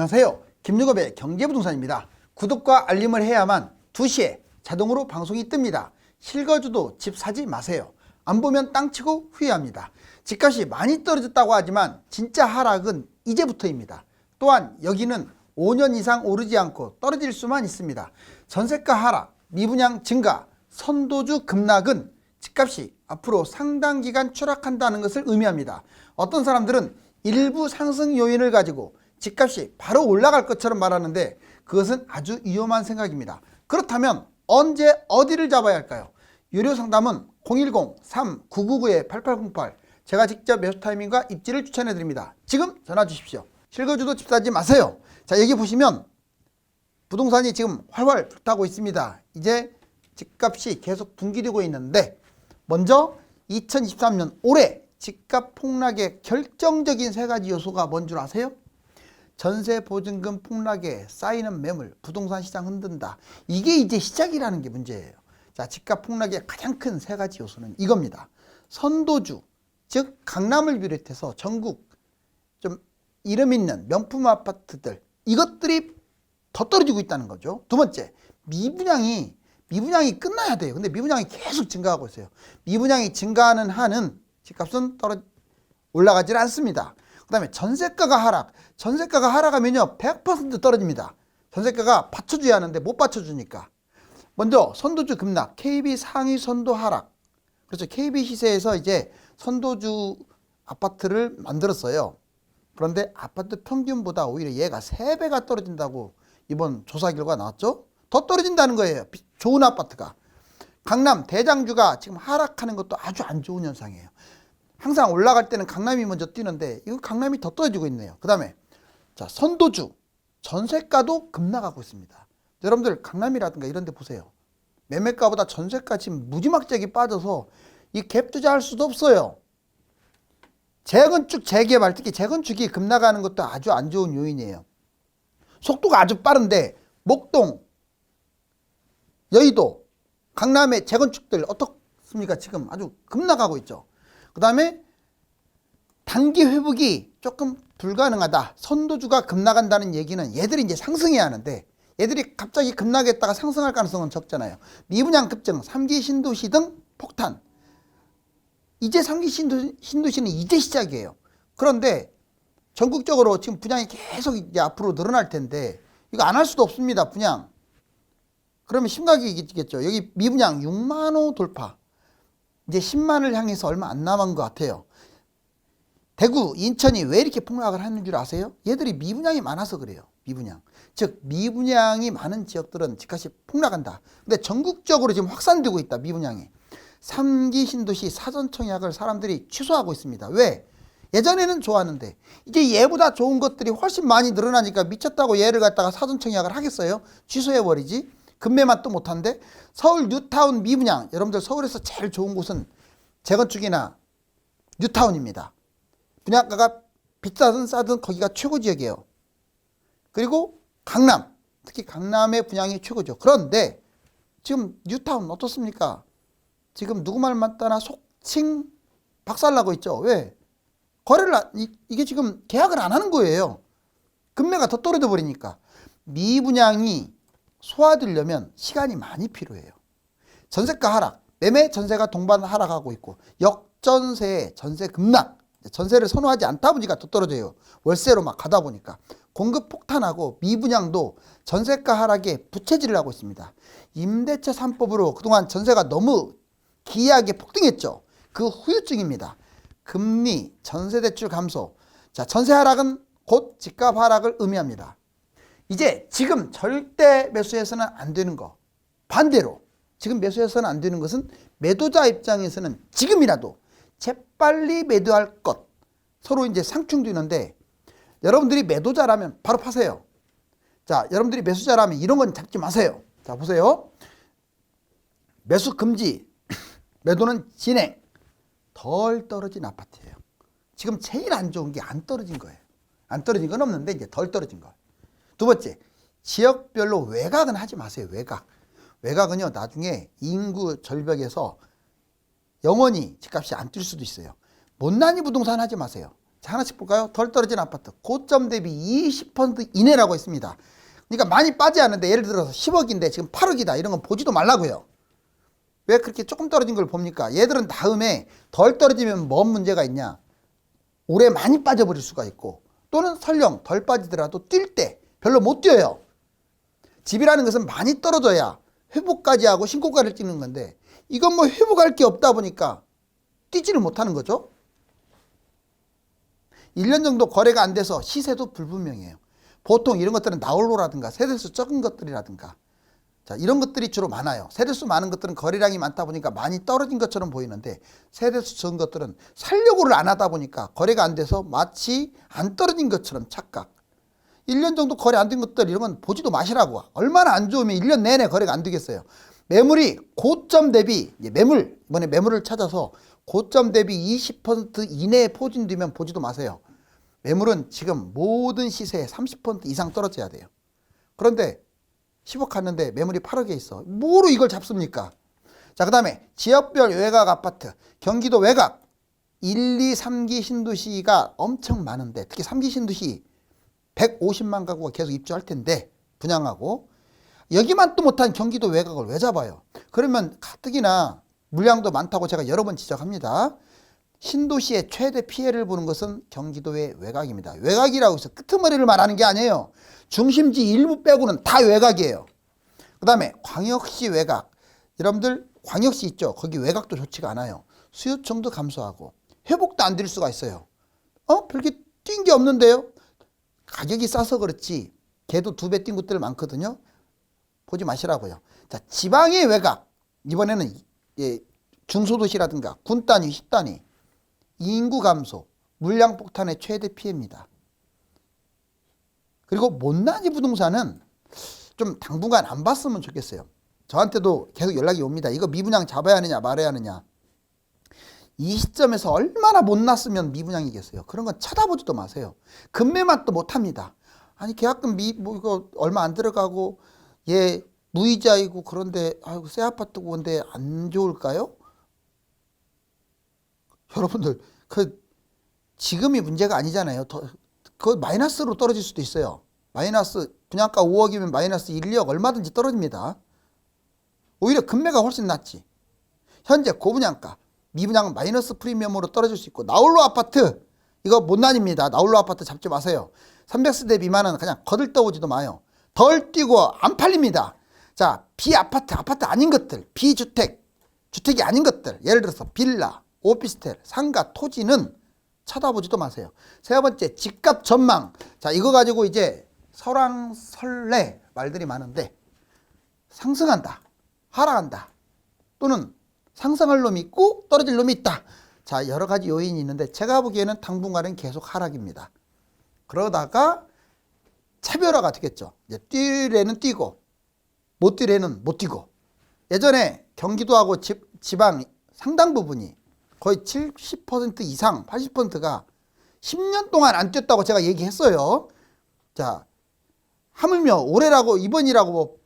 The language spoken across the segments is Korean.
안녕하세요. 김유겁의 경제부동산입니다. 구독과 알림을 해야만 2시에 자동으로 방송이 뜹니다. 실거주도 집 사지 마세요. 안 보면 땅치고 후회합니다. 집값이 많이 떨어졌다고 하지만 진짜 하락은 이제부터입니다. 또한 여기는 5년 이상 오르지 않고 떨어질 수만 있습니다. 전세가 하락, 미분양 증가, 선도주 급락은 집값이 앞으로 상당 기간 추락한다는 것을 의미합니다. 어떤 사람들은 일부 상승 요인을 가지고 집값이 바로 올라갈 것처럼 말하는데 그것은 아주 위험한 생각입니다. 그렇다면 언제 어디를 잡아야 할까요? 유료 상담은 010-3999-8808 제가 직접 매수 타이밍과 입지를 추천해 드립니다. 지금 전화 주십시오. 실거주도 집 사지 마세요. 자, 여기 보시면 부동산이 지금 활활 불타고 있습니다. 이제 집값이 계속 붕괴되고 있는데 먼저 2023년 올해 집값 폭락의 결정적인 세 가지 요소가 뭔 줄 아세요? 전세 보증금 폭락에 쌓이는 매물, 부동산 시장 흔든다. 이게 이제 시작이라는 게 문제예요. 자, 집값 폭락의 가장 큰 세 가지 요소는 이겁니다. 선도주, 즉 강남을 비롯해서 전국 좀 이름 있는 명품 아파트들, 이것들이 더 떨어지고 있다는 거죠. 두 번째, 미분양이 끝나야 돼요. 근데 미분양이 계속 증가하고 있어요. 미분양이 증가하는 한은 집값은 올라가질 않습니다. 그 다음에 전세가가 하락하면요 100% 떨어집니다. 전세가가 받쳐줘야 하는데 못 받쳐주니까. 먼저 선도주 급락, KB 상위 선도 하락. 그렇죠. KB 시세에서 이제 선도주 아파트를 만들었어요. 그런데 아파트 평균보다 오히려 얘가 3배가 떨어진다고 이번 조사 결과 나왔죠. 더 떨어진다는 거예요. 좋은 아파트가. 강남 대장주가 지금 하락하는 것도 아주 안 좋은 현상이에요. 항상 올라갈 때는 강남이 먼저 뛰는데 이거 강남이 더 떨어지고 있네요. 그 다음에 자, 선도주 전세가도 급락하고 있습니다. 여러분들 강남이라든가 이런 데 보세요. 매매가보다 전세가 지금 무지막지하게 빠져서 이 갭 투자할 수도 없어요. 재건축 재개발, 특히 재건축이 급락하는 것도 아주 안 좋은 요인이에요. 속도가 아주 빠른데 목동, 여의도, 강남의 재건축들 어떻습니까? 지금 아주 급락하고 있죠. 그 다음에 단기 회복이 조금 불가능하다. 선도주가 급락한다는 얘기는 얘들이 이제 상승해야 하는데 얘들이 갑자기 급락했다가 상승할 가능성은 적잖아요. 미분양 급증, 3기 신도시 등 폭탄. 이제 3기 신도시는 이제 시작이에요. 그런데 전국적으로 지금 분양이 계속 이제 앞으로 늘어날 텐데 이거 안 할 수도 없습니다. 분양. 그러면 심각해지겠죠. 여기 미분양 6만 호 돌파. 이제 10만을 향해서 얼마 안 남은 것 같아요. 대구, 인천이 왜 이렇게 폭락을 하는 줄 아세요? 얘들이 미분양이 많아서 그래요. 미분양. 즉 미분양이 많은 지역들은 집값이 폭락한다. 근데 전국적으로 지금 확산되고 있다. 미분양이. 3기 신도시 사전청약을 사람들이 취소하고 있습니다. 왜? 예전에는 좋았는데 이제 얘보다 좋은 것들이 훨씬 많이 늘어나니까 미쳤다고 얘를 갖다가 사전청약을 하겠어요? 취소해버리지. 급매만 또 못한데. 서울 뉴타운 미분양, 여러분들 서울에서 제일 좋은 곳은 재건축이나 뉴타운입니다. 분양가가 비싸든 싸든 거기가 최고 지역이에요. 그리고 강남, 특히 강남의 분양이 최고죠. 그런데 지금 뉴타운 어떻습니까? 지금 누구 말 맞다나 속칭 박살나고 있죠. 왜? 이게 지금 계약을 안 하는 거예요. 금매가 더 떨어져 버리니까. 미분양이 소화되려면 시간이 많이 필요해요. 전세가 하락, 매매 전세가 동반 하락하고 있고 역전세 전세 급락, 전세를 선호하지 않다 보니까 더 떨어져요. 월세로 막 가다 보니까. 공급 폭탄하고 미분양도 전세가 하락에 부채질을 하고 있습니다. 임대차 3법으로 그동안 전세가 너무 기이하게 폭등했죠. 그 후유증입니다. 금리, 전세대출 감소. 자, 전세 하락은 곧 집값 하락을 의미합니다. 이제 지금 절대 매수해서는 안 되는 거. 반대로 지금 매수해서는 안 되는 것은 매도자 입장에서는 지금이라도 재빨리 매도할 것. 서로 이제 상충되는데 여러분들이 매도자라면 바로 파세요. 자, 여러분들이 매수자라면 이런 건 잡지 마세요. 자, 보세요. 매수 금지, 매도는 진행. 덜 떨어진 아파트예요. 지금 제일 안 좋은 게 안 떨어진 거예요. 안 떨어진 건 없는데 이제 덜 떨어진 거. 두 번째, 지역별로 외곽은 하지 마세요. 외곽은요 나중에 인구 절벽에서 영원히 집값이 안 뛸 수도 있어요. 못난이 부동산 하지 마세요. 자, 하나씩 볼까요? 덜 떨어진 아파트 고점 대비 20% 이내라고 했습니다. 그러니까 많이 빠지 않는데 예를 들어서 10억인데 지금 8억이다 이런 건 보지도 말라고요. 왜 그렇게 조금 떨어진 걸 봅니까? 얘들은 다음에 덜 떨어지면 뭔 문제가 있냐? 올해 많이 빠져버릴 수가 있고 또는 설령 덜 빠지더라도 뛸 때 별로 못 뛰어요. 집이라는 것은 많이 떨어져야 회복까지 하고 신고가를 찍는 건데 이건 뭐 회복할 게 없다 보니까 뛰지를 못하는 거죠. 1년 정도 거래가 안 돼서 시세도 불분명해요. 보통 이런 것들은 나홀로라든가 세대수 적은 것들이라든가 자, 이런 것들이 주로 많아요. 세대수 많은 것들은 거래량이 많다 보니까 많이 떨어진 것처럼 보이는데 세대수 적은 것들은 살려고를 안 하다 보니까 거래가 안 돼서 마치 안 떨어진 것처럼 착각. 1년 정도 거래 안 된 것들 이런 건 보지도 마시라고. 얼마나 안 좋으면 1년 내내 거래가 안 되겠어요. 매물이 고점 대비 이번에 매물을 찾아서 고점 대비 20% 이내에 포진되면 보지도 마세요. 매물은 지금 모든 시세에 30% 이상 떨어져야 돼요. 그런데 10억 갔는데 매물이 8억에 있어. 뭐로 이걸 잡습니까? 자, 그 다음에 지역별 외곽 아파트 경기도 외곽 1, 2, 3기 신도시가 엄청 많은데 특히 3기 신도시 150만 가구가 계속 입주할 텐데 분양하고 여기만 또 못한 경기도 외곽을 왜 잡아요? 그러면 가뜩이나 물량도 많다고 제가 여러 번 지적합니다. 신도시의 최대 피해를 보는 것은 경기도의 외곽입니다. 외곽이라고 해서 끄트머리를 말하는 게 아니에요. 중심지 일부 빼고는 다 외곽이에요. 그 다음에 광역시 외곽. 여러분들 광역시 있죠? 거기 외곽도 좋지가 않아요. 수요청도 감소하고 회복도 안 될 수가 있어요. 별게 뛴 게 없는데요. 가격이 싸서 그렇지 걔도 2배 뛴 곳들 많거든요. 보지 마시라고요. 자, 지방의 외곽. 이번에는 중소도시라든가 군 단위, 시 단위 인구 감소, 물량 폭탄의 최대 피해입니다. 그리고 못난이 부동산은 좀 당분간 안 봤으면 좋겠어요. 저한테도 계속 연락이 옵니다. 이거 미분양 잡아야 하느냐 말아야 하느냐. 이 시점에서 얼마나 못났으면 미분양이겠어요. 그런 건 쳐다보지도 마세요. 급매만 또 못합니다. 아니 계약금 뭐 이거 얼마 안 들어가고 얘 무이자이고 그런데 아이고 새 아파트고 근데 안 좋을까요? 여러분들 지금이 문제가 아니잖아요. 그 마이너스로 떨어질 수도 있어요. 마이너스 분양가 5억이면 마이너스 1, 2억 얼마든지 떨어집니다. 오히려 금매가 훨씬 낫지. 현재 고분양가 미분양은 마이너스 프리미엄으로 떨어질 수 있고 나홀로 아파트 이거 못난입니다. 나홀로 아파트 잡지 마세요. 300세대 미만은 그냥 거들떠오지도 마요. 덜 뛰고 안 팔립니다. 자, 비아파트 아파트 아닌 것들 비주택 주택이 아닌 것들 예를 들어서 빌라 오피스텔 상가 토지는 쳐다보지도 마세요. 세 번째 집값 전망. 자, 이거 가지고 이제 설왕설래 말들이 많은데 상승한다 하락한다 또는 상승할 놈이 있고 떨어질 놈이 있다. 자, 여러 가지 요인이 있는데 제가 보기에는 당분간은 계속 하락입니다. 그러다가 차별화가 되겠죠. 이제 뛸 애는 뛰고 못 뛸 애는 못 뛰고. 예전에 경기도하고 지방 상당 부분이 거의 70% 이상 80%가 10년 동안 안 뛰었다고 제가 얘기했어요. 자, 하물며 올해라고 이번이라고 뭐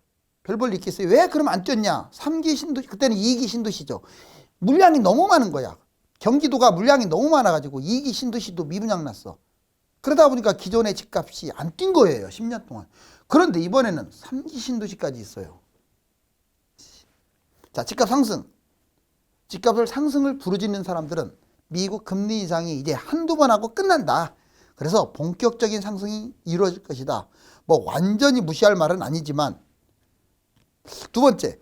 별 볼 일 있겠어요. 왜 그럼 안 뛰었냐? 3기 신도시 그때는 2기 신도시죠. 물량이 너무 많은 거야. 경기도가 물량이 너무 많아가지고 2기 신도시도 미분양 났어. 그러다 보니까 기존의 집값이 안 뛴 거예요. 10년 동안. 그런데 이번에는 3기 신도시까지 있어요. 자, 집값 상승. 집값을 상승을 부르짖는 사람들은 미국 금리 인상이 이제 한두 번 하고 끝난다. 그래서 본격적인 상승이 이루어질 것이다. 뭐 완전히 무시할 말은 아니지만 두 번째,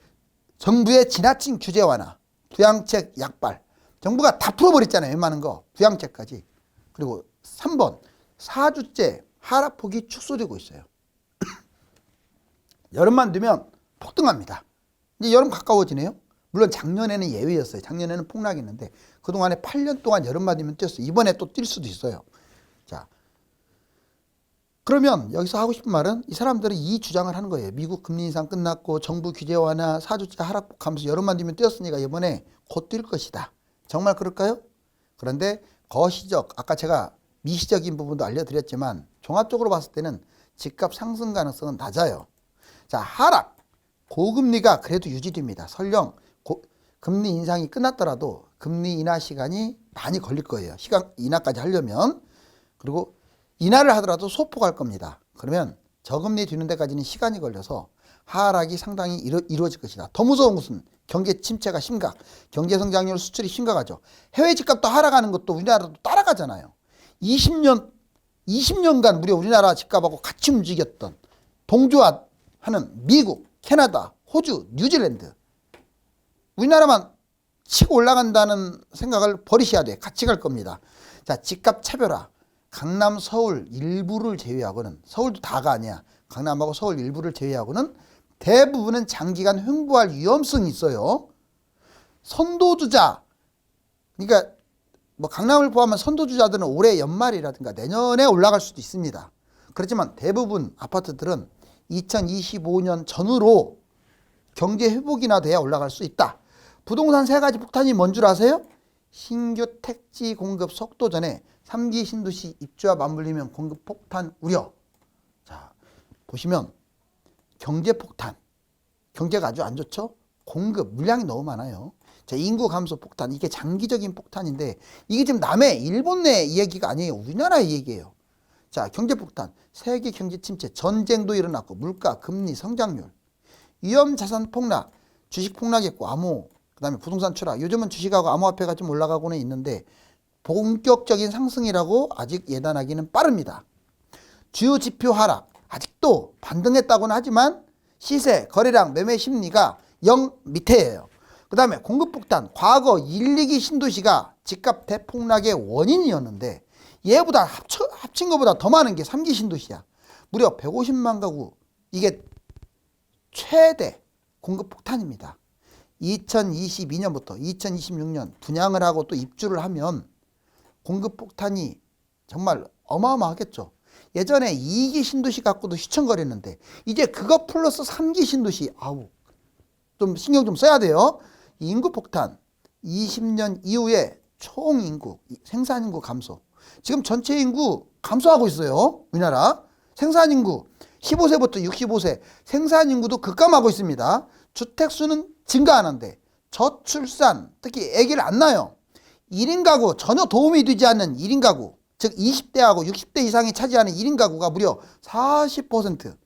정부의 지나친 규제 완화, 부양책 약발. 정부가 다 풀어버렸잖아요. 웬만한 거. 부양책까지. 그리고 3번, 사주째 하락폭이 축소되고 있어요. 여름만 되면 폭등합니다. 이제 여름 가까워지네요. 물론 작년에는 예외였어요. 작년에는 폭락했는데 그동안에 8년 동안 여름만 되면 뛰었어요. 이번에 또 뛸 수도 있어요. 자, 그러면 여기서 하고 싶은 말은 이 사람들은 이 주장을 하는 거예요. 미국 금리 인상 끝났고 정부 규제 완화, 사주째 하락폭 감소 여름만 되면 뛰었으니까 이번에 곧 뛸 것이다. 정말 그럴까요? 그런데 거시적, 아까 제가 미시적인 부분도 알려드렸지만 종합적으로 봤을 때는 집값 상승 가능성은 낮아요. 자, 하락. 고금리가 그래도 유지됩니다. 설령 금리 인상이 끝났더라도 금리 인하 시간이 많이 걸릴 거예요. 시간 인하까지 하려면. 그리고 인하를 하더라도 소폭 할 겁니다. 그러면 저금리 뒤는 데까지는 시간이 걸려서 하락이 상당히 이루어질 것이다. 더 무서운 것은 경제 침체가 심각, 경제 성장률 수출이 심각하죠. 해외 집값도 하락하는 것도 우리나라도 따라가잖아요. 20년간 무려 우리나라 집값하고 같이 움직였던 동조하는 미국, 캐나다, 호주, 뉴질랜드. 우리나라만 치고 올라간다는 생각을 버리셔야 돼. 같이 갈 겁니다. 자, 집값 차별화. 강남, 서울 일부를 제외하고는, 서울도 다가 아니야. 강남하고 서울 일부를 제외하고는 대부분은 장기간 횡보할 위험성이 있어요. 선도주자, 그러니까 뭐 강남을 포함한 선도주자들은 올해 연말이라든가 내년에 올라갈 수도 있습니다. 그렇지만 대부분 아파트들은 2025년 전후로 경제 회복이나 돼야 올라갈 수 있다. 부동산 세 가지 폭탄이 뭔 줄 아세요? 신규 택지 공급 속도 전에 3기 신도시 입주와 맞물리면 공급 폭탄 우려. 자, 보시면 경제 폭탄. 경제가 아주 안 좋죠? 공급, 물량이 너무 많아요. 자, 인구 감소 폭탄. 이게 장기적인 폭탄인데 이게 지금 남의 일본 내 이야기가 아니에요. 우리나라의 얘기예요. 자, 경제 폭탄. 세계 경제 침체, 전쟁도 일어났고 물가, 금리, 성장률. 위험 자산 폭락, 주식 폭락했고 암호, 그다음에 부동산 추락. 요즘은 주식하고 암호화폐가 좀 올라가고는 있는데 본격적인 상승이라고 아직 예단하기는 빠릅니다. 주요 지표 하락. 아직도 반등했다고는 하지만 시세, 거래량, 매매 심리가 0 밑에예요. 그 다음에 공급 폭탄. 과거 1, 2기 신도시가 집값 대폭락의 원인이었는데 얘보다 합친 것보다 더 많은 게 3기 신도시야. 무려 150만 가구. 이게 최대 공급 폭탄입니다. 2022년부터 2026년 분양을 하고 또 입주를 하면 공급 폭탄이 정말 어마어마하겠죠. 예전에 2기 신도시 갖고도 휘청거렸는데 이제 그거 플러스 3기 신도시, 아우, 좀 신경 좀 써야 돼요. 인구 폭탄. 20년 이후에 총 인구, 생산 인구 감소. 지금 전체 인구 감소하고 있어요. 우리나라 생산 인구 15세부터 65세 생산 인구도 급감하고 있습니다. 주택 수는 증가하는데 저출산, 특히 아기를 안 낳아요. 1인 가구, 전혀 도움이 되지 않는 1인 가구, 즉 20대하고 60대 이상이 차지하는 1인 가구가 무려 40%.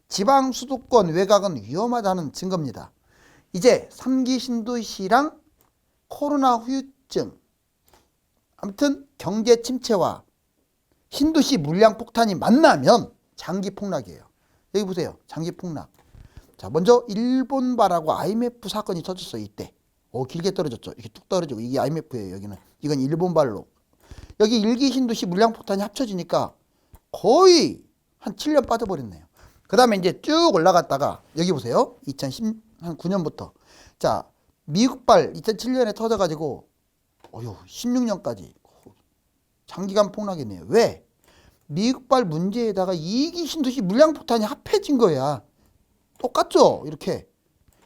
지방 수도권 외곽은 위험하다는 증거입니다. 이제 3기 신도시랑 코로나 후유증, 아무튼 경제 침체와 신도시 물량 폭탄이 만나면 장기 폭락이에요. 여기 보세요. 장기 폭락. 자, 먼저 일본발하고 IMF 사건이 터졌어요. 이때. 길게 떨어졌죠. 이렇게 뚝 떨어지고 이게 IMF예요. 여기는. 이건 일본발로. 여기 1기 신도시 물량 폭탄이 합쳐지니까 거의 한 7년 빠져버렸네요. 그 다음에 이제 쭉 올라갔다가 여기 보세요. 2019년부터. 자, 미국발 2007년에 터져가지고 16년까지 장기간 폭락했네요. 왜? 미국발 문제에다가 2기 신도시 물량 폭탄이 합해진 거야. 똑같죠? 이렇게.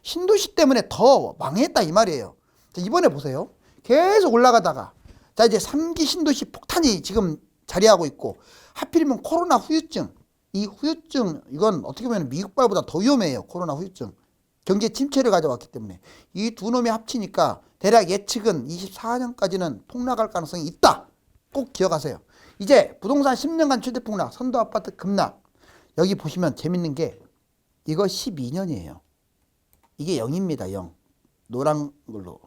신도시 때문에 더 망했다 이 말이에요. 자, 이번에 보세요. 계속 올라가다가 자, 이제 3기 신도시 폭탄이 지금 자리하고 있고 하필이면 코로나 후유증. 이 후유증 이건 어떻게 보면 미국발보다 더 위험해요. 코로나 후유증. 경제 침체를 가져왔기 때문에 이 두 놈이 합치니까 대략 예측은 24년까지는 폭락할 가능성이 있다. 꼭 기억하세요. 이제 부동산 10년간 최대 폭락, 선도 아파트 급락. 여기 보시면 재밌는 게 이거 12년이에요. 이게 0입니다. 0. 노란 걸로.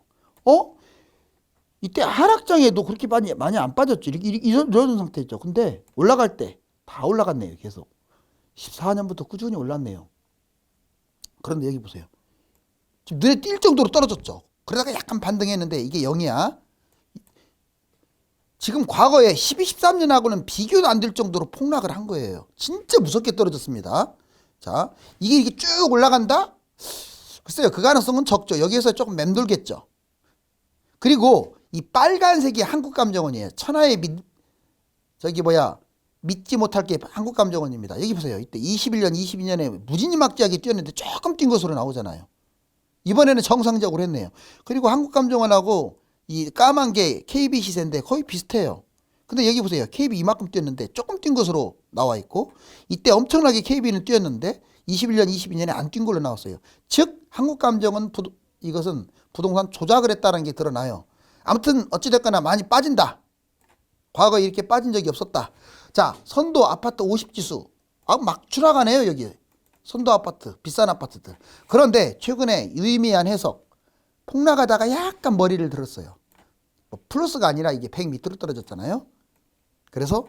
이때 하락장에도 그렇게 많이 안 빠졌죠. 이런 상태였죠. 근데 올라갈 때 다 올라갔네요. 계속. 14년부터 꾸준히 올랐네요. 그런데 여기 보세요. 지금 눈에 띌 정도로 떨어졌죠. 그러다가 약간 반등했는데 이게 0이야. 지금 과거에 12, 13년하고는 비교도 안 될 정도로 폭락을 한 거예요. 진짜 무섭게 떨어졌습니다. 자, 이게 쭉 올라간다? 글쎄요, 그 가능성은 적죠. 여기에서 조금 맴돌겠죠. 그리고 이 빨간색이 한국감정원이에요. 천하의 믿지 못할 게 한국감정원입니다. 여기 보세요. 이때 21년, 22년에 무지막지하게 뛰었는데 조금 뛴 것으로 나오잖아요. 이번에는 정상적으로 했네요. 그리고 한국감정원하고 이 까만 게 KB 시세인데 거의 비슷해요. 근데 여기 보세요. KB 이만큼 뛰었는데 조금 뛴 것으로 나와 있고 이때 엄청나게 KB는 뛰었는데 21년, 22년에 안 뛴 걸로 나왔어요. 즉 한국감정은 이것은 부동산 조작을 했다는 게 드러나요. 아무튼 어찌됐거나 많이 빠진다. 과거에 이렇게 빠진 적이 없었다. 자, 선도 아파트 50지수. 막 추락하네요, 여기. 선도 아파트, 비싼 아파트들. 그런데 최근에 유의미한 해석. 폭락하다가 약간 머리를 들었어요. 뭐 플러스가 아니라 이게 100 밑으로 떨어졌잖아요. 그래서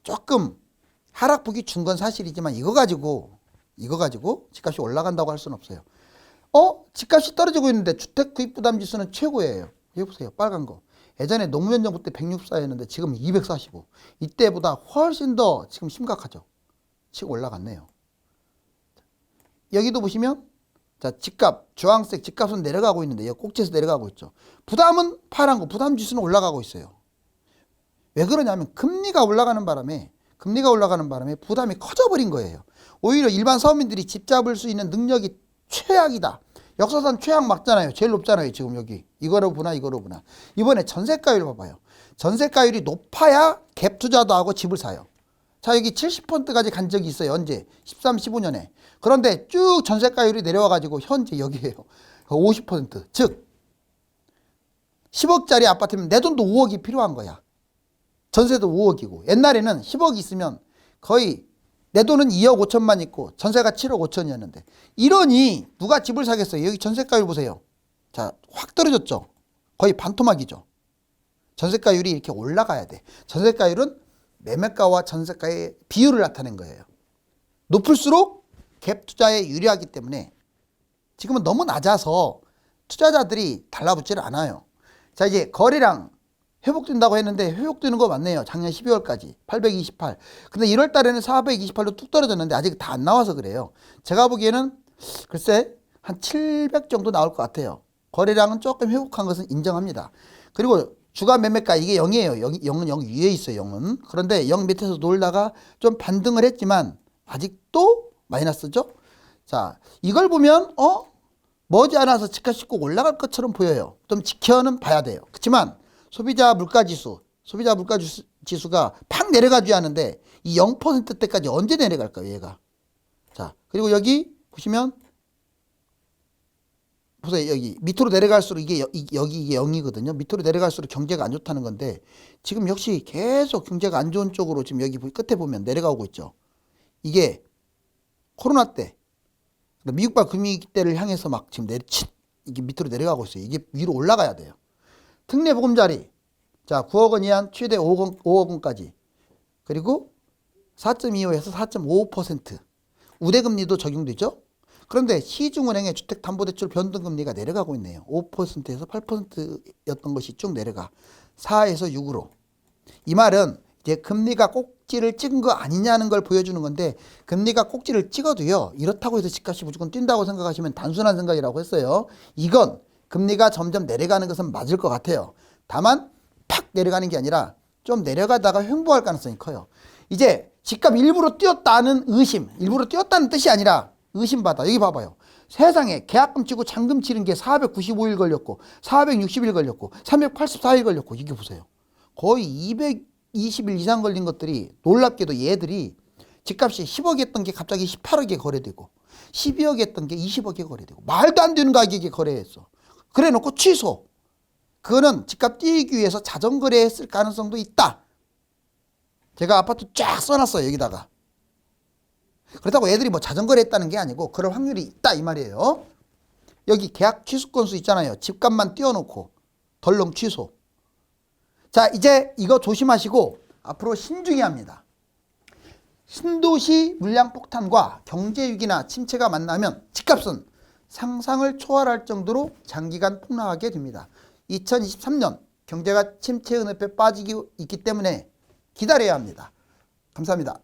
조금 하락폭이 준 건 사실이지만 이거 가지고 집값이 올라간다고 할 수는 없어요. 집값이 떨어지고 있는데 주택 구입 부담 지수는 최고예요. 여기 보세요. 빨간 거. 예전에 노무현 정부 때 164였는데 지금 245. 이때보다 훨씬 더 지금 심각하죠. 치고 올라갔네요. 여기도 보시면 자, 집값, 주황색 집값은 내려가고 있는데 여기 꼭지에서 내려가고 있죠. 부담은 파란 거, 부담 지수는 올라가고 있어요. 왜 그러냐면 금리가 올라가는 바람에 부담이 커져버린 거예요. 오히려 일반 서민들이 집 잡을 수 있는 능력이 최악이다. 역사상 최악 맞잖아요. 제일 높잖아요. 지금 여기. 이거로 보나. 이번에 전세가율 봐봐요. 전세가율이 높아야 갭 투자도 하고 집을 사요. 자, 여기 70%까지 간 적이 있어요. 언제? 13, 15년에. 그런데 쭉 전세가율이 내려와가지고 현재 여기에요. 50%. 즉 10억짜리 아파트면 내 돈도 5억이 필요한 거야. 전세도 5억이고. 옛날에는 10억이 있으면 거의 내 돈은 2억 5천만 있고 전세가 7억 5천이었는데 이러니 누가 집을 사겠어요. 여기 전세가율 보세요. 자, 확 떨어졌죠. 거의 반토막이죠. 전세가율이 이렇게 올라가야 돼. 전세가율은 매매가와 전세가의 비율을 나타낸 거예요. 높을수록 갭 투자에 유리하기 때문에 지금은 너무 낮아서 투자자들이 달라붙지를 않아요. 자, 이제 거래량 회복된다고 했는데 회복되는 거 맞네요. 작년 12월까지 828. 근데 1월 달에는 428로 뚝 떨어졌는데 아직 다 안 나와서 그래요. 제가 보기에는 글쎄 한 700 정도 나올 것 같아요. 거래량은 조금 회복한 것은 인정합니다. 그리고 주간 매매가 이게 0이에요. 0은 0 위에 있어요. 0은. 그런데 0 밑에서 놀다가 좀 반등을 했지만 아직도 마이너스죠. 자, 이걸 보면 머지않아서 집값이 꼭 올라갈 것처럼 보여요. 좀 지켜는 봐야 돼요. 그렇지만 소비자 물가지수가 팍 내려가지 않는데 이 0%대까지 언제 내려갈까요, 얘가? 자, 그리고 여기 보시면 보세요. 여기 밑으로 내려갈수록 이게 0이거든요. 밑으로 내려갈수록 경제가 안 좋다는 건데 지금 역시 계속 경제가 안 좋은 쪽으로 지금 여기 끝에 보면 내려가고 있죠. 이게 코로나 때 미국발 금융위기 때를 향해서 막 지금 이게 밑으로 내려가고 있어요. 이게 위로 올라가야 돼요. 특례 보금자리. 자, 9억 원 이한 최대 5억 원까지. 그리고 4.25에서 4.55%. 우대금리도 적용되죠. 그런데 시중은행의 주택담보대출 변동금리가 내려가고 있네요. 5%에서 8%였던 것이 쭉 내려가 4에서 6으로. 이 말은 이제 금리가 꼭지를 찍은 거 아니냐는 걸 보여주는 건데 금리가 꼭지를 찍어도요. 이렇다고 해서 집값이 무조건 뛴다고 생각하시면 단순한 생각이라고 했어요. 이건 금리가 점점 내려가는 것은 맞을 것 같아요. 다만 팍 내려가는 게 아니라 좀 내려가다가 횡보할 가능성이 커요. 이제 집값 일부러 뛰었다는 의심, 일부러 뛰었다는 뜻이 아니라 의심받아. 여기 봐봐요. 세상에 계약금 치고 잔금 치른 게 495일 걸렸고 460일 걸렸고 384일 걸렸고 이게 보세요. 거의 220일 이상 걸린 것들이 놀랍게도 얘들이 집값이 10억 했던 게 갑자기 18억에 거래되고 12억 했던 게 20억에 거래되고 말도 안 되는 가격에 거래했어. 그래 놓고 취소. 그거는 집값 뛰기 위해서 자전거래했을 가능성도 있다. 제가 아파트 쫙 써놨어요. 여기다가. 그렇다고 애들이 뭐 자전거를 했다는 게 아니고 그럴 확률이 있다 이 말이에요. 여기 계약 취소 건수 있잖아요. 집값만 띄워놓고 덜렁 취소. 자, 이제 이거 조심하시고 앞으로 신중해야 합니다. 신도시 물량 폭탄과 경제 위기나 침체가 만나면 집값은 상상을 초월할 정도로 장기간 폭락하게 됩니다. 2023년 경제가 침체 늪에 빠지기 있기 때문에 기다려야 합니다. 감사합니다.